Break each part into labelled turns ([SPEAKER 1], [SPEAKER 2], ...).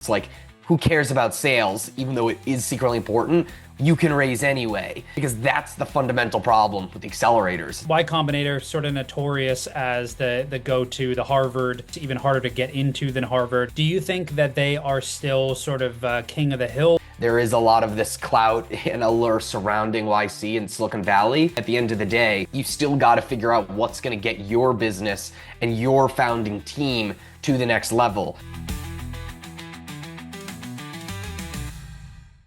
[SPEAKER 1] It's like, who cares about sales, even though it is secretly important? You can raise anyway, because that's the fundamental problem with the accelerators.
[SPEAKER 2] Y Combinator sort of notorious as the go-to, the Harvard. It's even harder to get into than Harvard. Do you think that they are still sort of king of the hill?
[SPEAKER 1] There is a lot of this clout and allure surrounding YC in Silicon Valley. At the end of the day, you still got to figure out what's going to get your business and your founding team to the next level.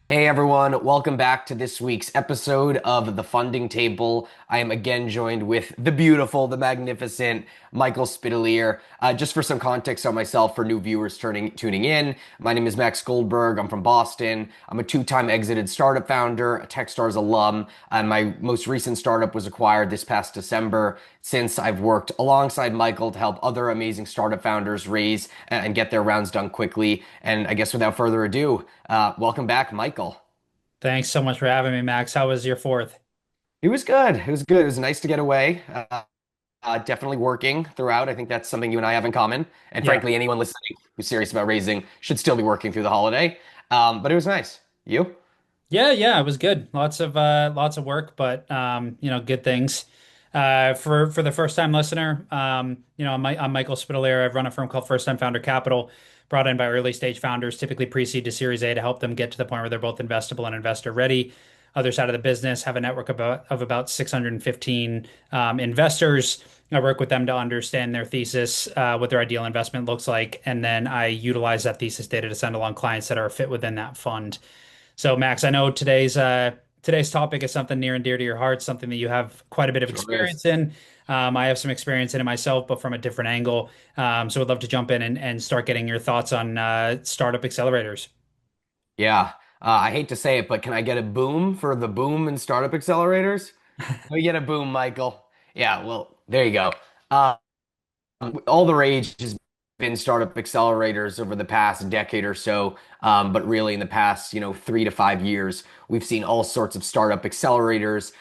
[SPEAKER 1] Hey everyone, welcome back to this week's episode of The Funding Table. I am again joined with the beautiful, the magnificent Michael Spitalier. Just for some context on myself for new viewers tuning in, my name is Max Goldberg. I'm from Boston. I'm a two-time exited startup founder, a Techstars alum, and my most recent startup was acquired this past December. Since I've worked alongside Michael to help other amazing startup founders raise and get their rounds done quickly. And I guess without further ado, welcome back, Michael.
[SPEAKER 2] Thanks so much for having me, Max. How was your fourth?
[SPEAKER 1] It was good. It was good. It was nice to get away. Definitely working throughout. I think that's something you and I have in common. And
[SPEAKER 2] Yeah.
[SPEAKER 1] frankly, anyone listening who's serious about raising should still be working through the holiday. But it was nice. You?
[SPEAKER 2] Yeah, it was good. Lots of work, but good things. For the first time listener, I'm Michael Spitalier. I've run a firm called First Time Founder Capital, brought in by early stage founders, typically pre-seed to Series A, to help them get to the point where they're both investable and investor ready. Other side of the business, have a network of about 615 investors. I work with them to understand their thesis, what their ideal investment looks like, and then I utilize that thesis data to send along clients that are a fit within that fund. So, Max, I know today's topic is something near and dear to your heart, something that you have quite a bit of
[SPEAKER 1] Sure is.
[SPEAKER 2] experience in. I have some experience in it myself, but from a different angle. So, I'd love to jump in and start getting your thoughts on startup accelerators.
[SPEAKER 1] Yeah. I hate to say it, but can I get a boom for the boom and startup accelerators? Can we get a boom, Michael? Yeah, well, there you go. Uh, all the rage has been startup accelerators over the past decade or so, but really in the past, 3 to 5 years, we've seen all sorts of startup accelerators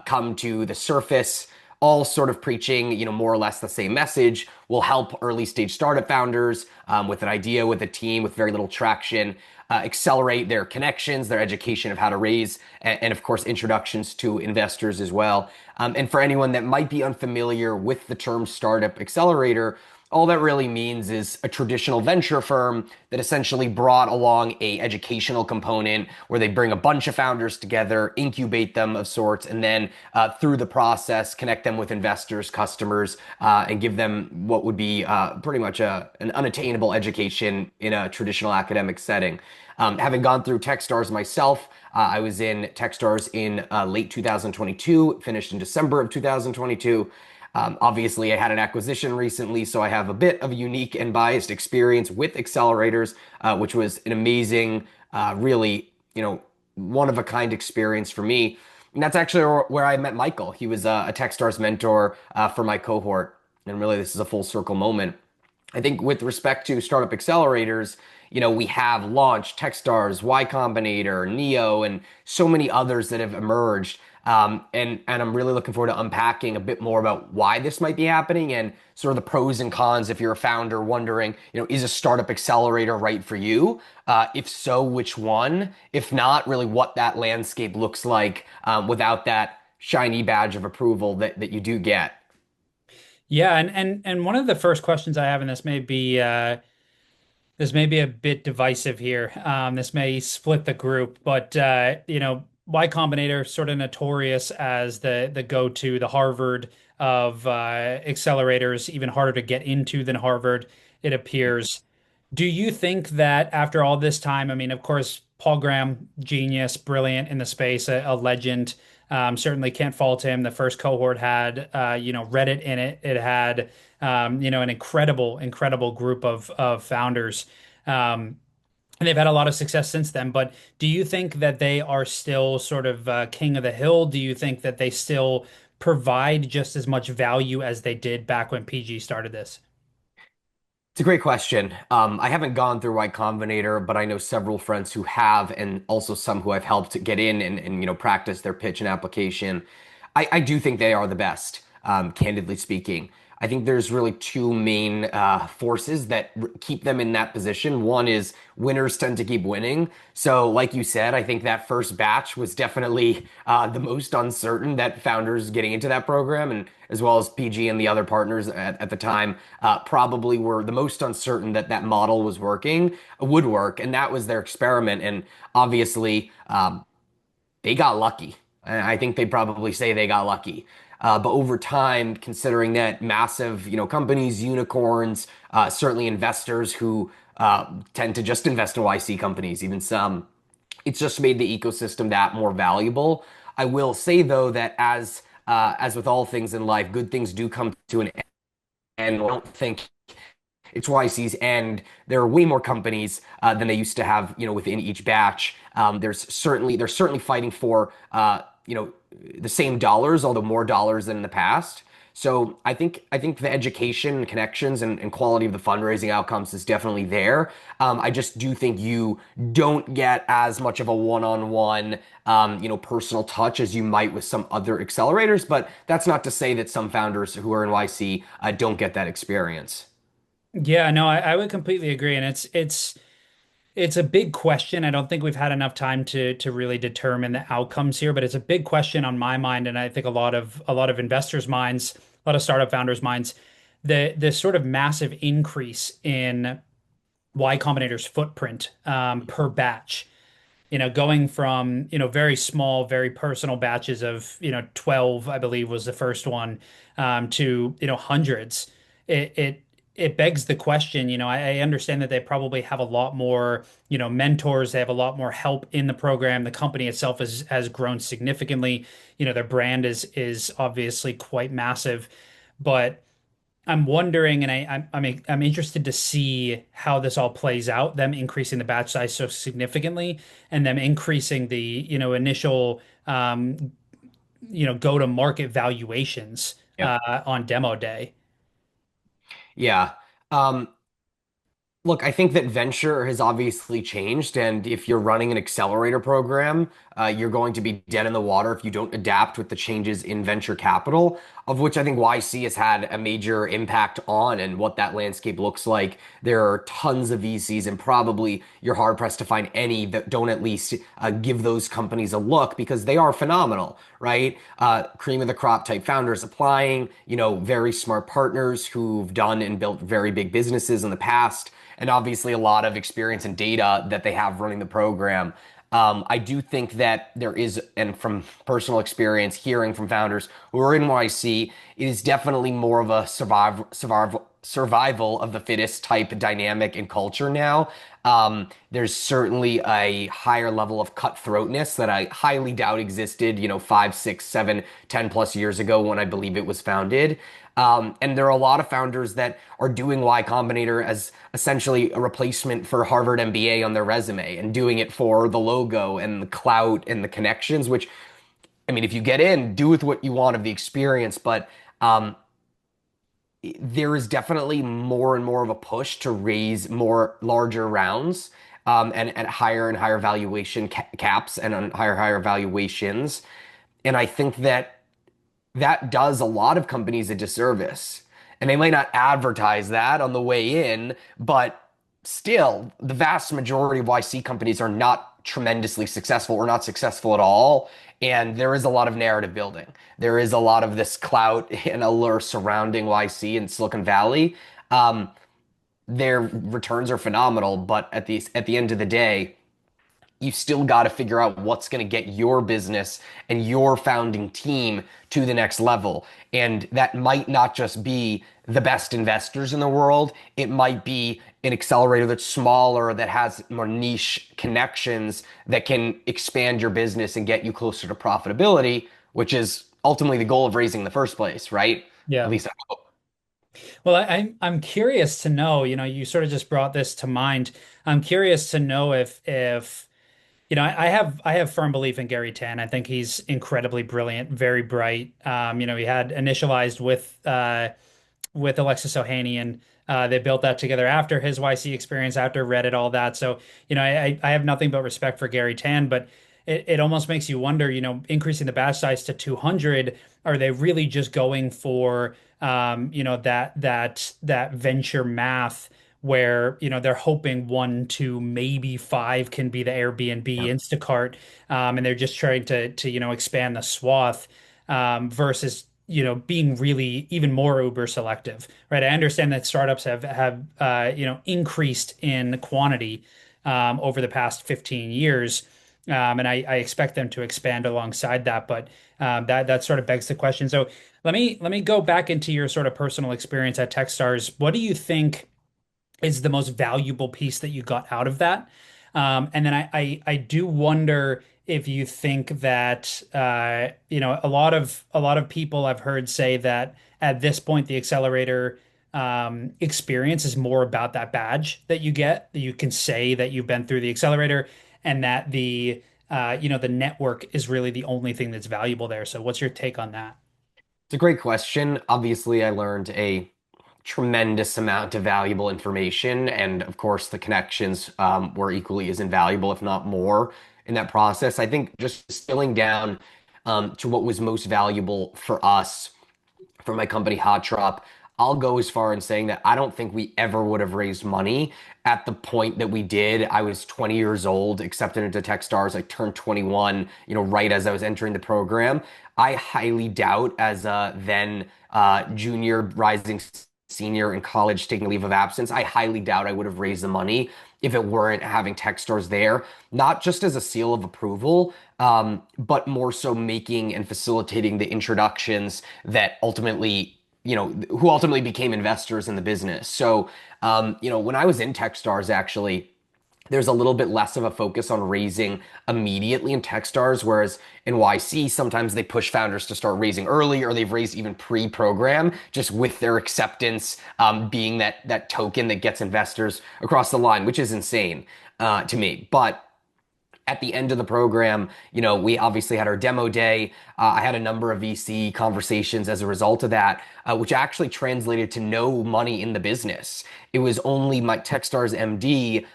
[SPEAKER 1] come to the surface, all sort of preaching, more or less the same message. Will help early stage startup founders with an idea, with a team, with very little traction. Accelerate their connections, their education of how to raise, and of course, introductions to investors as well. And for anyone that might be unfamiliar with the term startup accelerator, all that really means is a traditional venture firm that essentially brought along a educational component where they bring a bunch of founders together, incubate them of sorts, and then through the process, connect them with investors, customers, and give them what would be pretty much an unattainable education in a traditional academic setting. Having gone through Techstars myself, I was in Techstars in late 2022, finished in December of 2022. Obviously, I had an acquisition recently, so I have a bit of a unique and biased experience with accelerators, which was an amazing, really, one of a kind experience for me. And that's actually where I met Michael. He was a Techstars mentor for my cohort. And really, this is a full circle moment. I think with respect to startup accelerators, we have launched Techstars, Y Combinator, Neo, and so many others that have emerged. And I'm really looking forward to unpacking a bit more about why this might be happening and sort of the pros and cons if you're a founder wondering, is a startup accelerator right for you? If so, which one? If not, really what that landscape looks like without that shiny badge of approval that you do get.
[SPEAKER 2] Yeah, and one of the first questions I have, and this may be a bit divisive here. This may split the group, but Y Combinator sort of notorious as the go-to, the Harvard of accelerators, even harder to get into than Harvard, it appears. Do you think that after all this time, I mean, of course, Paul Graham, genius, brilliant in the space, a legend. Certainly can't fault him. The first cohort had, Reddit in it. It had, an incredible group of founders. Um, and they've had a lot of success since then. But do you think that they are still sort of king of the hill? Do you think that they still provide just as much value as they did back when PG started this?
[SPEAKER 1] It's a great question. I haven't gone through Y Combinator, but I know several friends who have, and also some who I've helped get in and practice their pitch and application. I do think they are the best, candidly speaking. I think there's really two main forces that keep them in that position. One is winners tend to keep winning. So, like you said, I think that first batch was definitely the most uncertain that founders getting into that program, and as well as PG and the other partners at the time, probably were the most uncertain that that model was working, would work, and that was their experiment. And obviously, they got lucky. I think they probably say they got lucky. But over time, considering that massive, companies, unicorns, certainly investors who tend to just invest in YC companies, even some, it's just made the ecosystem that more valuable. I will say though that as with all things in life, good things do come to an end. I don't think it's YC's end. There are way more companies than they used to have, within each batch. They're certainly fighting for, the same dollars, although more dollars than in the past. So I think the education, connections, and quality of the fundraising outcomes is definitely there. I just do think you don't get as much of a one-on-one, personal touch as you might with some other accelerators. But that's not to say that some founders who are in YC don't get that experience.
[SPEAKER 2] Yeah, no, I would completely agree, and it's a big question. I don't think we've had enough time to really determine the outcomes here, but it's a big question on my mind, and I think a lot of investors' minds, a lot of startup founders' minds, the sort of massive increase in Y Combinator's footprint per batch. Going from, very small, very personal batches of, 12, I believe was the first one, to, hundreds. It begs the question, I understand that they probably have a lot more, mentors, they have a lot more help in the program. The company itself has grown significantly. Their brand is obviously quite massive, but I'm wondering, and I'm interested to see how this all plays out, them increasing the batch size so significantly and them increasing the, initial go to market valuations
[SPEAKER 1] Yep.
[SPEAKER 2] on demo day.
[SPEAKER 1] Yeah. Um, Look, I think that venture has obviously changed, and if you're running an accelerator program, you're going to be dead in the water if you don't adapt with the changes in venture capital, of which I think YC has had a major impact on and what that landscape looks like. There are tons of VCs, and probably you're hard pressed to find any that don't at least give those companies a look because they are phenomenal, right? Cream of the crop type founders applying, very smart partners who've done and built very big businesses in the past and obviously a lot of experience and data that they have running the program. I do think that there is, and from personal experience, hearing from founders who are in YC, it is definitely more of a survival of the fittest type dynamic and culture now. There's certainly a higher level of cutthroatness that I highly doubt existed, 5, 6, 7, 10+ years ago when I believe it was founded. And there are a lot of founders that are doing Y Combinator as essentially a replacement for Harvard MBA on their resume and doing it for the logo and the clout and the connections, which, I mean, if you get in, do with what you want of the experience. But um, there is definitely more and more of a push to raise more larger rounds and at higher and higher valuation caps and on higher valuations. And I think that that does a lot of companies a disservice. And they might not advertise that on the way in, but still, the vast majority of YC companies are not tremendously successful or not successful at all. And there is a lot of narrative building. There is a lot of this clout and allure surrounding YC in Silicon Valley. Um, their returns are phenomenal, but at the end of the day, you still got to figure out what's going to get your business and your founding team to the next level. And that might not just be the best investors in the world. It might be an accelerator that's smaller, that has more niche connections that can expand your business and get you closer to profitability, which is ultimately the goal of raising in the first place, right? At
[SPEAKER 2] Yeah.
[SPEAKER 1] least I hope.
[SPEAKER 2] Well, I'm curious to know, you sort of just brought this to mind. I'm curious to know if I have firm belief in Gary Tan. I think he's incredibly brilliant, very bright. He had initialized with Alexis Ohanian. They built that together after his YC experience, after Reddit, all that. So, I have nothing but respect for Gary Tan, but it almost makes you wonder, increasing the batch size to 200. are they really just going for that venture math where they're hoping one to maybe five can be the Airbnb,
[SPEAKER 1] Yeah.
[SPEAKER 2] Instacart, and they're just trying to expand the swath versus being really even more uber selective, right? I understand that startups have increased in quantity over the past 15 years. And I expect them to expand alongside that, but that sort of begs the question. So let me go back into your sort of personal experience at Techstars. What do you think is the most valuable piece that you got out of that? And then I do wonder if you think that a lot of people I've heard say that at this point the accelerator experience is more about that badge that you get, that you can say that you've been through the accelerator, and that the network is really the only thing that's valuable there. So what's your take on that?
[SPEAKER 1] It's a great question. Obviously, I learned a tremendous amount of valuable information, and of course, the connections were equally as invaluable, if not more, in that process. I think just distilling down to what was most valuable for us for my company Hot Drop, I'll go as far in saying that I don't think we ever would have raised money at the point that we did. I was 20 years old, accepted into Techstars. I turned 21, right as I was entering the program. I highly doubt, as a then junior, rising senior in college, taking leave of absence, I highly doubt I would have raised the money if it weren't having Techstars there, not just as a seal of approval, but more so making and facilitating the introductions that ultimately, who ultimately became investors in the business. So, when I was in Techstars, actually, there's a little bit less of a focus on raising immediately in Techstars, whereas in YC, sometimes they push founders to start raising early, or they've raised even pre-program, just with their acceptance being that token that gets investors across the line, which is insane to me. But at the end of the program, we obviously had our demo day. I had a number of VC conversations as a result of that, which actually translated to no money in the business. It was only my Techstars MD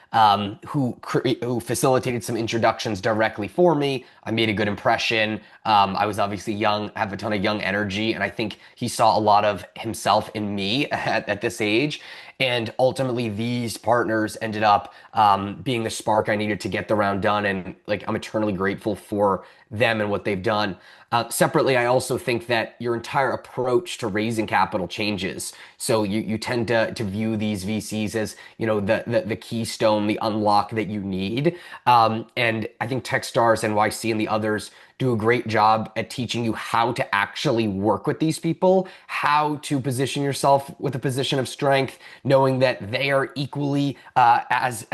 [SPEAKER 1] who facilitated some introductions directly for me. I made a good impression. I was obviously young, have a ton of young energy, and I think he saw a lot of himself in me at this age. And ultimately, these partners ended up being the spark I needed to get the round done. And like, I'm eternally grateful for them and what they've done. Separately, I also think that your entire approach to raising capital changes. So you tend to view these VCs as, the keystone, the unlock that you need. And I think Techstars, NYC, and the others do a great job at teaching you how to actually work with these people, how to position yourself with a position of strength, knowing that they are equally as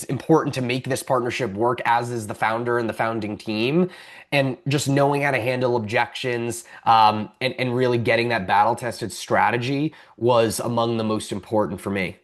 [SPEAKER 1] important to make this partnership work as is the founder and the founding team, and just knowing how to handle objections, and really getting that battle tested strategy was among the most important for me.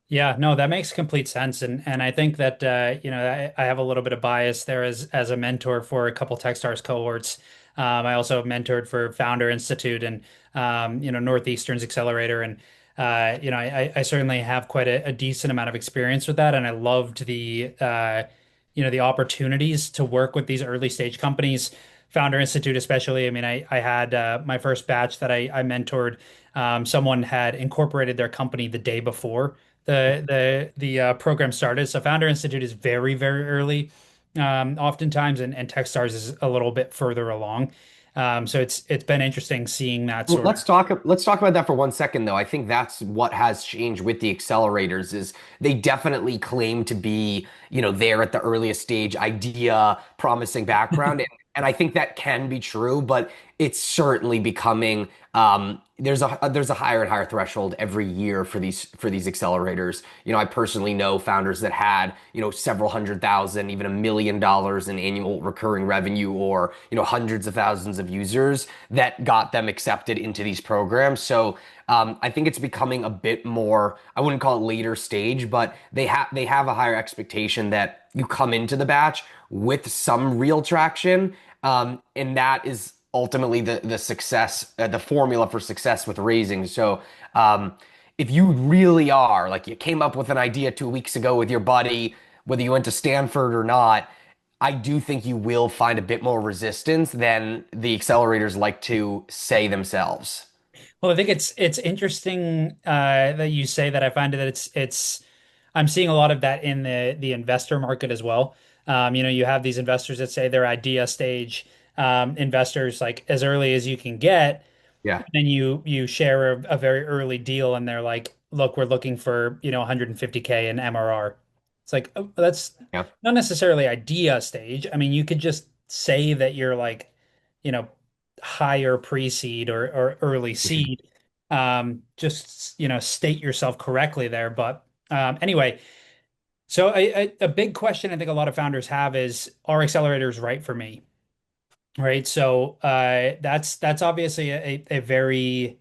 [SPEAKER 2] Yeah, no, that makes complete sense, and I think that I have a little bit of bias there as a mentor for a couple Techstars cohorts. I also mentored for Founder Institute and Northeastern's Accelerator, and I certainly have quite a decent amount of experience with that, and I loved the opportunities to work with these early stage companies. Founder Institute, especially. I mean, I had my first batch that I mentored. Someone had incorporated their company the day before the program started. So Founder Institute is very, very early, oftentimes, and Techstars is a little bit further along. So it's been interesting seeing that
[SPEAKER 1] Well,
[SPEAKER 2] sort of.
[SPEAKER 1] let's talk about that for 1 second, though. I think that's what has changed with the accelerators is they definitely claim to be, there at the earliest stage, idea, promising background, and I think that can be true, but it's certainly becoming there's a higher and higher threshold every year for these accelerators. I personally know founders that had, several hundred thousand, even $1 million in annual recurring revenue, or, hundreds of thousands of users that got them accepted into these programs. So I think it's becoming a bit more, I wouldn't call it later stage, but they have a higher expectation that you come into the batch with some real traction. And that is ultimately the success, the formula for success with raising. So if you really are like, you came up with an idea 2 weeks ago with your buddy, whether you went to Stanford or not, I do think you will find a bit more resistance than the accelerators like to say themselves.
[SPEAKER 2] Well, I think it's interesting that you say that. I find that it's I'm seeing a lot of that in the investor market as well. You have these investors that say they're idea stage investors, like as early as you can get,
[SPEAKER 1] Yeah.
[SPEAKER 2] then you share a very early deal, and they're like, "Look, we're looking for 150K in MRR." It's like, oh, that's
[SPEAKER 1] Yeah.
[SPEAKER 2] not necessarily idea stage. I mean, you could just say that you're like, you know, higher pre-seed or early
[SPEAKER 1] Mhm.
[SPEAKER 2] seed. Just state yourself correctly there. But anyway, so a big question I think a lot of founders have is, are accelerators right for me? Right. So that's obviously a very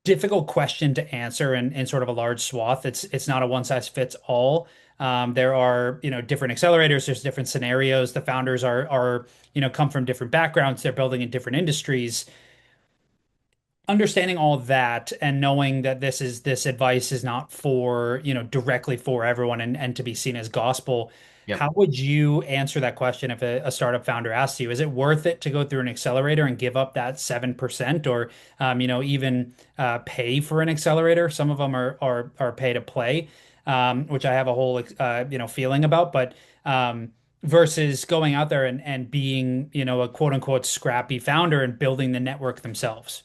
[SPEAKER 2] difficult question to answer in sort of a large swath. It's not a one size fits all. There are, different accelerators. There's different scenarios. The founders are, come from different backgrounds. They're building in different industries. Understanding all that and knowing that this advice is not for, directly for everyone and to be seen as gospel.
[SPEAKER 1] Yep.
[SPEAKER 2] How would you answer that question if a startup founder asks you, is it worth it to go through an accelerator and give up that 7% or even pay for an accelerator? Some of them are pay to play, which I have a whole feeling about, but versus going out there and being, a quote unquote scrappy founder and building the network themselves.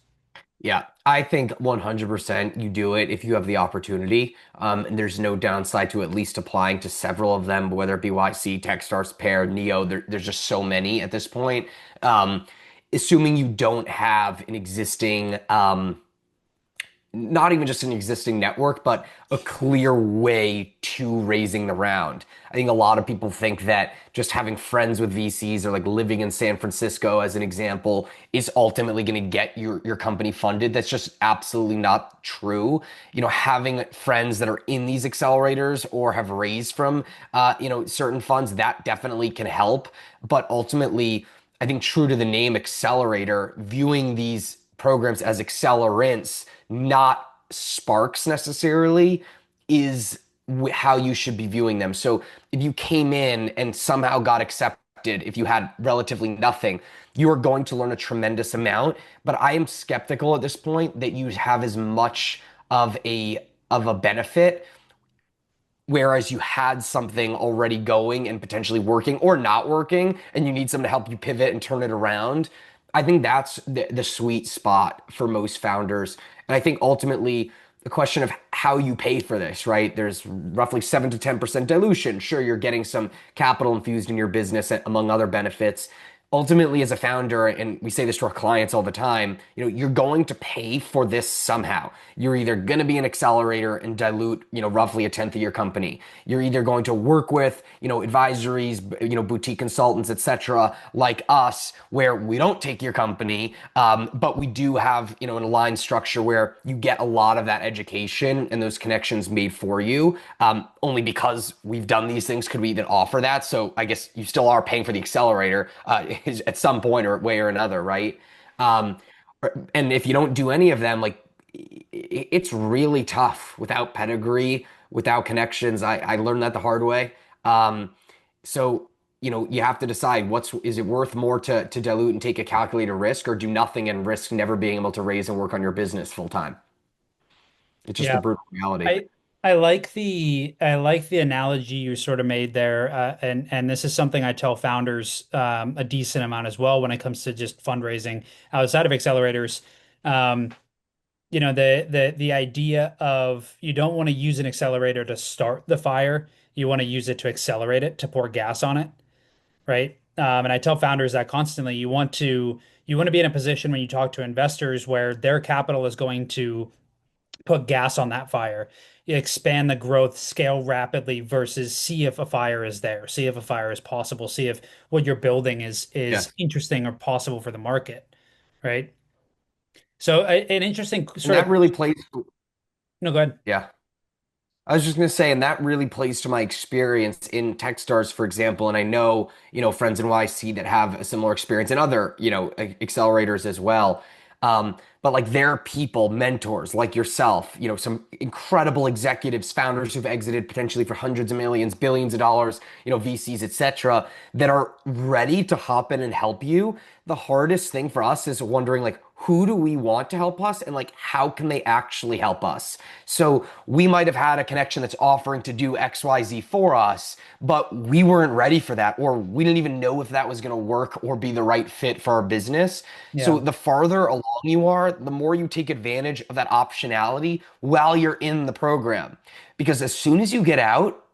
[SPEAKER 1] Yeah, I think 100% you do it if you have the opportunity. And there's no downside to at least applying to several of them, whether it be YC, Techstars, Pair, Neo. There's just so many at this point. Um, Assuming you don't have an existing not even just an existing network, but a clear way to raising the round. I think a lot of people think that just having friends with VCs or like living in San Francisco, as an example, is ultimately going to get your company funded. That's just absolutely not true. Having friends that are in these accelerators or have raised from, certain funds, that definitely can help. But ultimately, I think true to the name accelerator, viewing these programs as accelerants, not sparks necessarily, is how you should be viewing them. So if you came in and somehow got accepted, if you had relatively nothing, you are going to learn a tremendous amount. But I am skeptical at this point that you have as much of a benefit, whereas you had something already going and potentially working or not working, and you need someone to help you pivot and turn it around. I think that's the sweet spot for most founders. And I think ultimately the question of how you pay for this, right? There's roughly 7 to 10% dilution. Sure, you're getting some capital infused in your business among other benefits. Ultimately, as a founder, and we say this to our clients all the time, you're going to pay for this somehow. You're either going to be an accelerator and dilute, roughly a tenth of your company. You're either going to work with, advisories, boutique consultants, etc., like us, where we don't take your company, but we do have, an aligned structure where you get a lot of that education and those connections made for you. Only because we've done these things could we even offer that. So I guess you still are paying for the accelerator. At some point or way or another, right? Um, and if you don't do any of them, like it's really tough without pedigree, without connections. I learned that the hard way. So you have to decide is it worth more to dilute and take a calculated risk or do nothing and risk never being able to raise and work on your business full time. It's just the
[SPEAKER 2] Yeah.
[SPEAKER 1] brutal reality.
[SPEAKER 2] I like the analogy you sort of made there, and this is something I tell founders a decent amount as well when it comes to just fundraising outside of accelerators. Um, the idea of you don't want to use an accelerator to start the fire, you want to use it to accelerate it, to pour gas on it, right? And I tell founders that constantly. You want to be in a position when you talk to investors where their capital is going to put gas on that fire, expand the growth, scale rapidly versus see if a fire is there, see if a fire is possible, see if what you're building is
[SPEAKER 1] Yes.
[SPEAKER 2] interesting or possible for the market, right? So an interesting
[SPEAKER 1] And
[SPEAKER 2] sort of
[SPEAKER 1] that really plays,
[SPEAKER 2] no, go ahead.
[SPEAKER 1] yeah. I was just going to say, and that really plays to my experience in Techstars, for example. And I know, friends in YC that have a similar experience and other, accelerators as well. But like there are people, mentors like yourself, some incredible executives, founders who've exited potentially for hundreds of millions, billions of dollars, VCs, etc., that are ready to hop in and help you. The hardest thing for us is wondering like who do we want to help us and like how can they actually help us? So we might have had a connection that's offering to do XYZ for us, but we weren't ready for that, or we didn't even know if that was going to work or be the right fit for our business. So
[SPEAKER 2] Yeah.
[SPEAKER 1] the farther along you are, the more you take advantage of that optionality while you're in the program. Because as soon as you get out,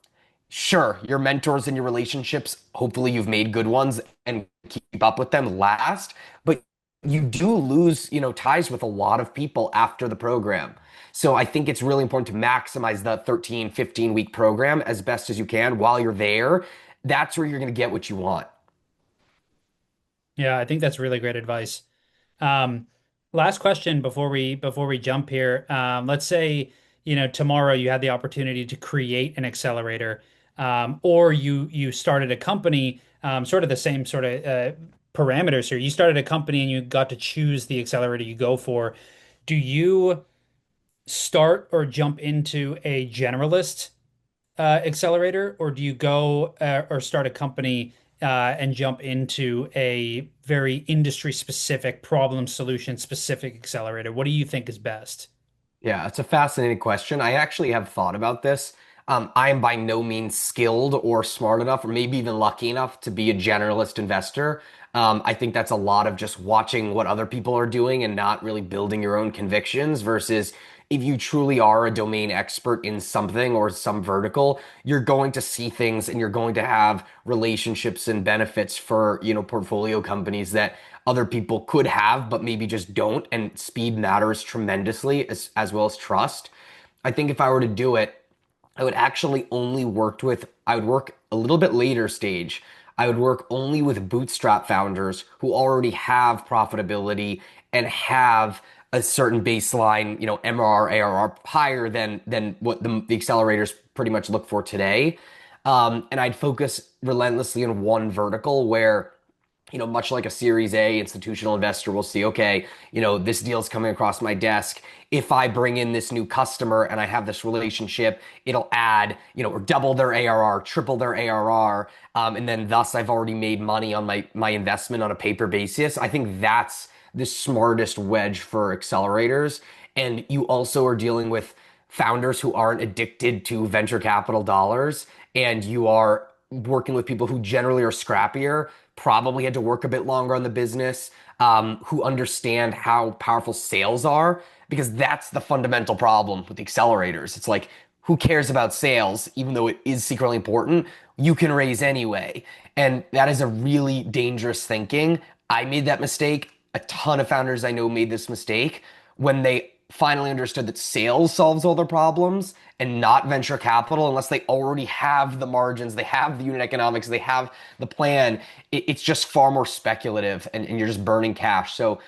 [SPEAKER 1] sure, your mentors and your relationships, hopefully you've made good ones and keep up with them last, but you do lose, ties with a lot of people after the program. So I think it's really important to maximize the 13, 15-week program as best as you can while you're there. That's where you're going to get what you want.
[SPEAKER 2] Yeah, I think that's really great advice. Um, Last question before we jump here. Let's say, tomorrow you had the opportunity to create an accelerator, or you started a company, sort of the same sort of parameters here. You started a company and you got to choose the accelerator you go for. Do you start or jump into a generalist accelerator, or do you go or start a company and jump into a very industry specific, problem solution specific accelerator? What do you think is best?
[SPEAKER 1] Yeah, it's a fascinating question. I actually have thought about this. I am by no means skilled or smart enough, or maybe even lucky enough to be a generalist investor. I think that's a lot of just watching what other people are doing and not really building your own convictions versus if you truly are a domain expert in something or some vertical, you're going to see things and you're going to have relationships and benefits for, portfolio companies that other people could have, but maybe just don't. And speed matters tremendously as well as trust. I think if I were to do it, I would actually only I would work a little bit later stage. I would work only with bootstrap founders who already have profitability and have a certain baseline, MRR, ARR higher than what the accelerators pretty much look for today. And I'd focus relentlessly in one vertical where much like a Series A institutional investor will see, okay, this deal's coming across my desk. If I bring in this new customer and I have this relationship, it'll add, or double their ARR, triple their ARR, and then thus I've already made money on my investment on a paper basis. I think that's the smartest wedge for accelerators. And you also are dealing with founders who aren't addicted to venture capital dollars, and you are working with people who generally are scrappier, probably had to work a bit longer on the business, who understand how powerful sales are, because that's the fundamental problem with the accelerators. It's like, who cares about sales, even though it is secretly important? You can raise anyway. And that is a really dangerous thinking. I made that mistake. A ton of founders I know made this mistake when they finally understood that sales solves all their problems and not venture capital unless they already have the margins, they have the unit economics, they have the plan. It's just far more speculative and you're just burning cash. So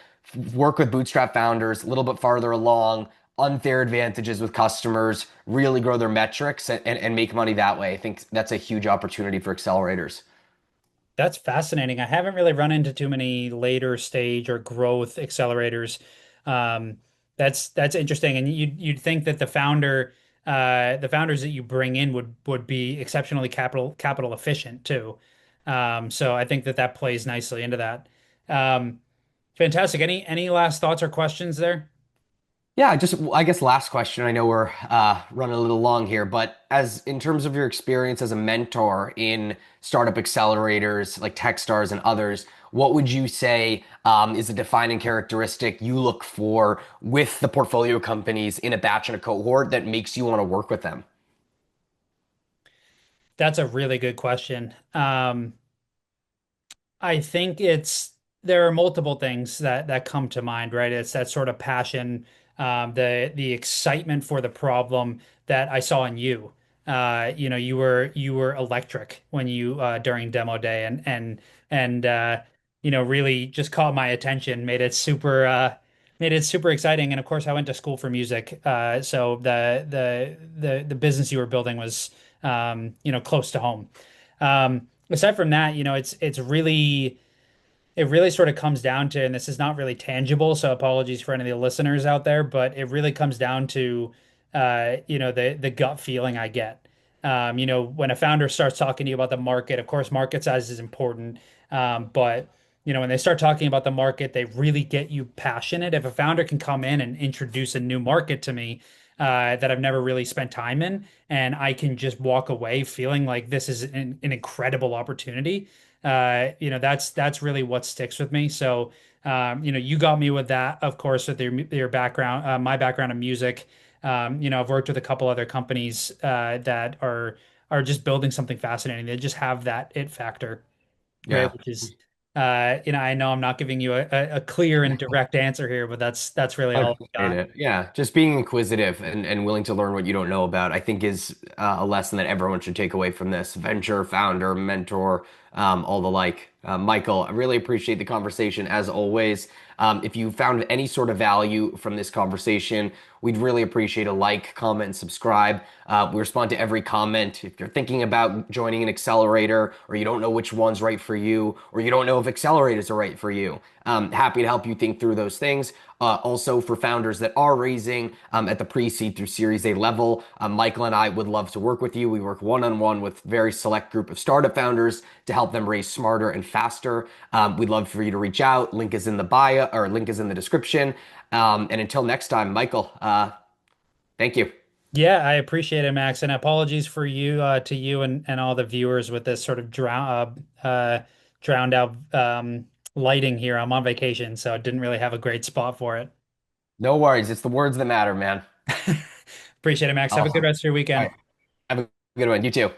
[SPEAKER 1] work with bootstrap founders a little bit farther along, unfair advantages with customers, really grow their metrics and make money that way. I think that's a huge opportunity for accelerators.
[SPEAKER 2] That's fascinating. I haven't really run into too many later stage or growth accelerators. Um, that's interesting. And you'd think that the founders that you bring in would be exceptionally capital efficient too. So I think that that plays nicely into that. Um, Fantastic. Any last thoughts or questions there?
[SPEAKER 1] Yeah, I guess last question. I know we're running a little long here, but as in terms of your experience as a mentor in startup accelerators like Techstars and others, what would you say is a defining characteristic you look for with the portfolio companies in a batch and a cohort that makes you want to work with them?
[SPEAKER 2] That's a really good question. I think there are multiple things that come to mind, right? It's that sort of passion, the excitement for the problem that I saw in you. You were electric when you during demo day and really just caught my attention, made it super exciting. And of course, I went to school for music, so the business you were building was close to home. Aside from that, it's really it really sort of comes down to, and this is not really tangible, so apologies for any of the listeners out there, but it really comes down to, the gut feeling I get. When a founder starts talking to you about the market, of course, market size is important, but when they start talking about the market, they really get you passionate. If a founder can come in and introduce a new market to me, that I've never really spent time in, and I can just walk away feeling like this is an incredible opportunity, that's really what sticks with me. So, you got me with that, of course, with your background, my background in music. I've worked with a couple other companies that are just building something fascinating. They just have that it factor, right?
[SPEAKER 1] Yeah.
[SPEAKER 2] Which is, I know I'm not giving you a clear and direct answer here, but that's really
[SPEAKER 1] I
[SPEAKER 2] all I've
[SPEAKER 1] appreciate
[SPEAKER 2] got.
[SPEAKER 1] it. Yeah, just being inquisitive and willing to learn what you don't know about, I think is a lesson that everyone should take away from this. Venture, founder, mentor, all the like. Michael, I really appreciate the conversation as always. If you found any sort of value from this conversation, we'd really appreciate a like, comment, and subscribe. We respond to every comment. If you're thinking about joining an accelerator, or you don't know which one's right for you, or you don't know if accelerators are right for you, happy to help you think through those things. Also, for founders that are raising at the pre-seed through Series A level, Michael and I would love to work with you. We work one-on-one with a very select group of startup founders to help them raise smarter and faster. We'd love for you to reach out. Link is in the bio, or link is in the description. And until next time, Michael, thank you.
[SPEAKER 2] Yeah, I appreciate it, Max, and apologies for you to you and all the viewers with this sort of drowned out lighting here. I'm on vacation, so I didn't really have a great spot for it.
[SPEAKER 1] No worries. It's the words that matter, man.
[SPEAKER 2] Appreciate it, Max. Have a good
[SPEAKER 1] Awesome.
[SPEAKER 2] rest of your
[SPEAKER 1] All
[SPEAKER 2] weekend.
[SPEAKER 1] right. Have a good one. You too.